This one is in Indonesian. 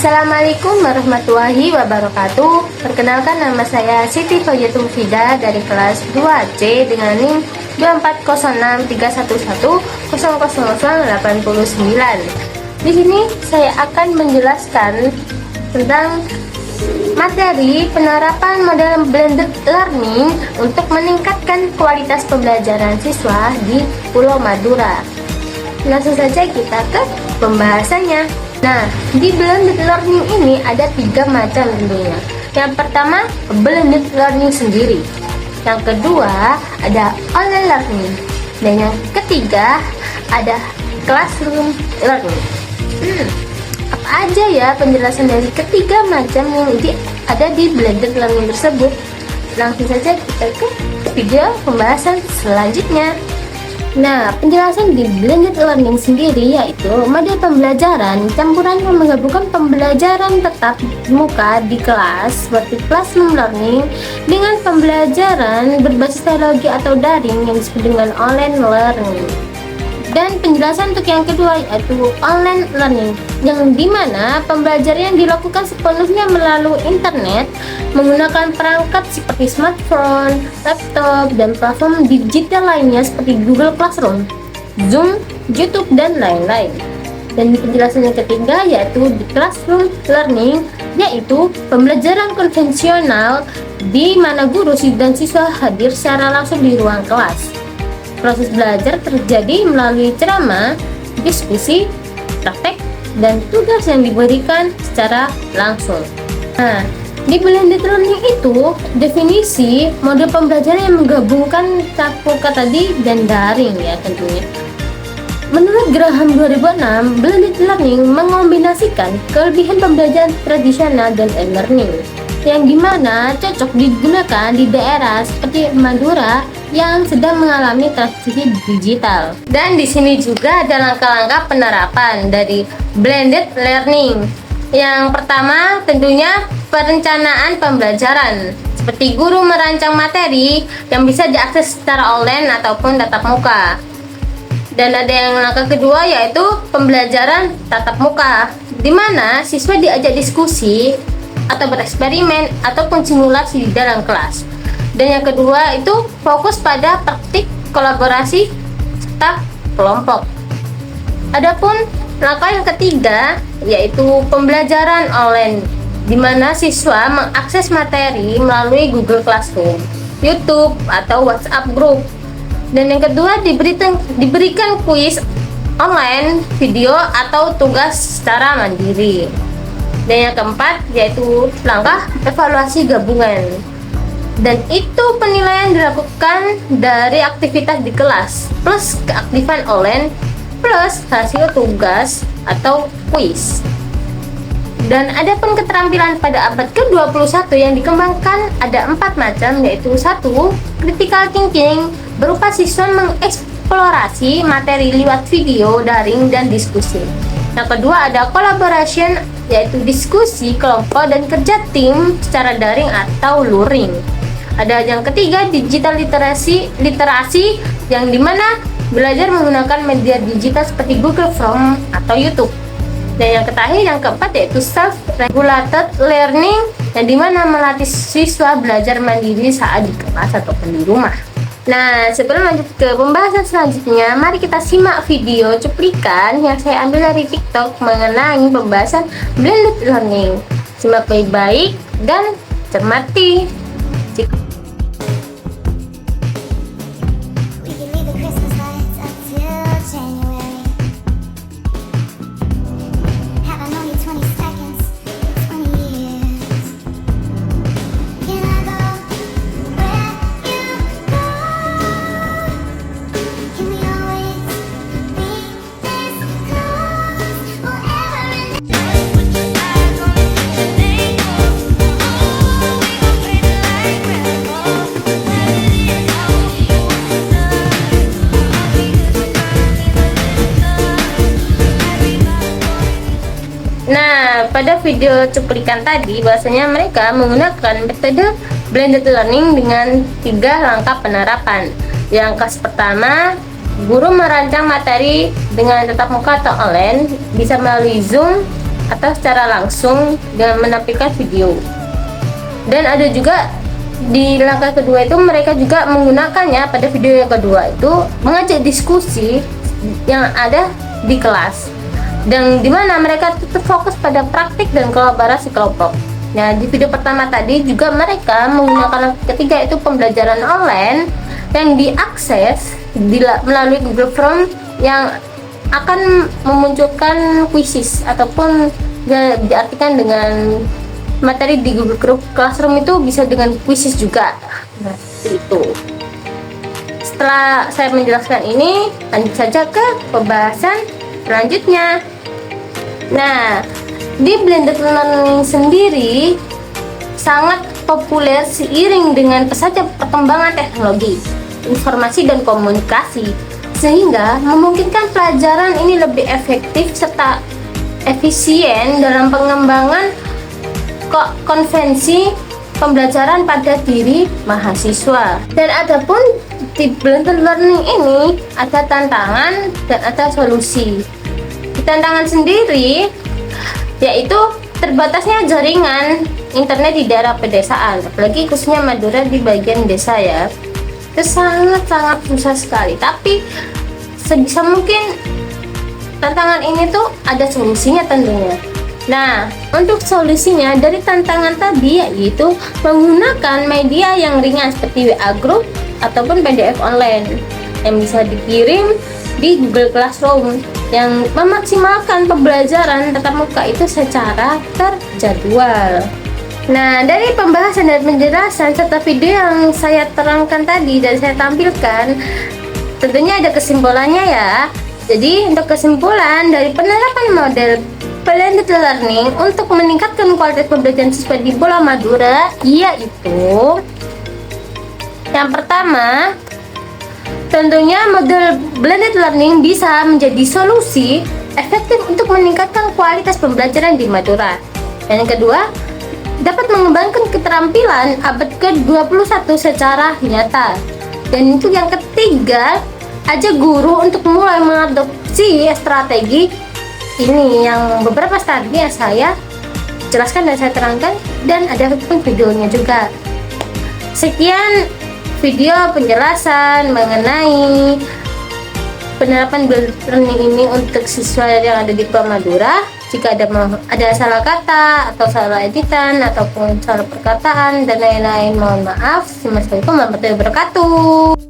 Assalamualaikum warahmatullahi wabarakatuh. Perkenalkan, nama saya Siti Fauziatul Fida dari kelas 2C dengan NIM 24131000089. Di sini saya akan menjelaskan tentang materi penerapan model blended learning untuk meningkatkan kualitas pembelajaran siswa di Pulau Madura. Langsung saja kita ke pembahasannya. Nah, di blended learning ini ada 3 macam tentunya. Yang pertama, blended learning sendiri. Yang kedua, ada online learning. Dan yang ketiga, ada classroom learning. Apa aja ya penjelasan dari ketiga macam yang ada di blended learning tersebut? Langsung saja kita ke video pembahasan selanjutnya. Nah, penjelasan di blended learning sendiri yaitu model pembelajaran campuran yang menggabungkan pembelajaran tatap muka di kelas seperti classroom learning dengan pembelajaran berbasis teknologi atau daring yang disebut dengan online learning. Dan penjelasan untuk yang kedua yaitu online learning, yang dimana pembelajaran yang dilakukan sepenuhnya melalui internet menggunakan perangkat seperti smartphone, laptop, dan platform digital lainnya seperti Google Classroom, Zoom, YouTube, dan lain-lain. Dan penjelasan yang ketiga yaitu di classroom learning, yaitu pembelajaran konvensional di mana guru dan siswa hadir secara langsung di ruang kelas. Proses belajar terjadi melalui ceramah, diskusi, praktek, dan tugas yang diberikan secara langsung. Nah, di blended learning itu definisi model pembelajaran yang menggabungkan tatap muka tadi dan daring ya tentunya. Menurut Graham 2006, blended learning mengombinasikan kelebihan pembelajaran tradisional dan e-learning yang dimana cocok digunakan di daerah seperti Madura yang sedang mengalami transisi digital. Dan di sini juga ada langkah-langkah penerapan dari blended learning. Yang pertama tentunya perencanaan pembelajaran, seperti guru merancang materi yang bisa diakses secara online ataupun tatap muka. Dan ada yang langkah kedua yaitu pembelajaran tatap muka, di mana siswa diajak diskusi atau bereksperimen ataupun simulasi di dalam kelas. Dan yang kedua itu fokus pada praktik kolaborasi serta kelompok. Adapun langkah yang ketiga yaitu pembelajaran online, di mana siswa mengakses materi melalui Google Classroom, YouTube, atau WhatsApp Group. Dan yang kedua diberikan kuis online, video, atau tugas secara mandiri. Dan yang keempat yaitu langkah evaluasi gabungan. Dan itu penilaian dilakukan dari aktivitas di kelas plus keaktifan online plus hasil tugas atau kuis. Dan ada pun keterampilan pada abad ke-21 yang dikembangkan ada 4 macam, yaitu 1. Critical thinking, berupa siswa mengeksplorasi materi lewat video, daring, dan diskusi. Yang kedua ada collaboration, yaitu diskusi kelompok dan kerja tim secara daring atau luring. Ada yang ketiga digital literasi yang dimana belajar menggunakan media digital seperti Google Form atau YouTube. Dan yang terakhir yang keempat yaitu self regulated learning, yang dimana melatih siswa belajar mandiri saat di kelas ataupun di rumah. Nah, sebelum lanjut ke pembahasan selanjutnya, mari kita simak video cuplikan yang saya ambil dari TikTok mengenai pembahasan blended learning. Simak baik-baik dan cermati. Nah, pada video cuplikan tadi bahwasanya mereka menggunakan metode blended learning dengan 3 langkah penerapan. Yang kelas pertama, guru merancang materi dengan tatap muka atau online, bisa melalui Zoom atau secara langsung dengan menampilkan video. Dan ada juga di langkah kedua itu mereka juga menggunakannya pada video yang kedua itu mengajak diskusi yang ada di kelas, dan dimana mereka tetap fokus pada praktik dan kolaborasi kelompok. Nah, di video pertama tadi juga mereka menggunakan ketiga itu pembelajaran online yang diakses melalui Google Form yang akan memunculkan quizzes ataupun diartikan dengan materi di Google Classroom itu bisa dengan quizzes juga. Nah, itu. Setelah saya menjelaskan ini, lanjut saja ke pembahasan selanjutnya. Nah, di blended learning sendiri sangat populer seiring dengan pesatnya perkembangan teknologi, informasi dan komunikasi, sehingga memungkinkan pelajaran ini lebih efektif serta efisien dalam pengembangan konvensi pembelajaran pada diri mahasiswa. Dan adapun di blended learning ini ada tantangan dan ada solusi. Di tantangan sendiri yaitu terbatasnya jaringan internet di daerah pedesaan, apalagi khususnya Madura di bagian desa ya, itu sangat susah sekali. Tapi sebisa mungkin tantangan ini tuh ada solusinya tentunya. Nah, untuk solusinya dari tantangan tadi yaitu menggunakan media yang ringan seperti WA Group ataupun PDF online yang bisa dikirim di Google Classroom yang memaksimalkan pembelajaran tatap muka itu secara terjadwal. Nah, dari pembahasan dan penjelasan serta video yang saya terangkan tadi dan saya tampilkan, tentunya ada kesimpulannya ya. Jadi, untuk kesimpulan dari penerapan model blended learning untuk meningkatkan kualitas pembelajaran siswa di Pulau Madura, yaitu yang pertama, tentunya model blended learning bisa menjadi solusi efektif untuk meningkatkan kualitas pembelajaran di Madura. Dan yang kedua, dapat mengembangkan keterampilan abad ke-21 secara nyata. Dan itu yang ketiga, ajak guru untuk mulai mengadopsi strategi ini yang beberapa tadi yang saya jelaskan dan saya terangkan, dan ada pun videonya juga. Sekian video penjelasan mengenai penerapan blended learning ini untuk siswa yang ada di Pulau Madura. Jika ada salah kata atau salah editan ataupun salah perkataan dan lain-lain, mohon maaf. Assalamualaikum warahmatullahi wabarakatuh.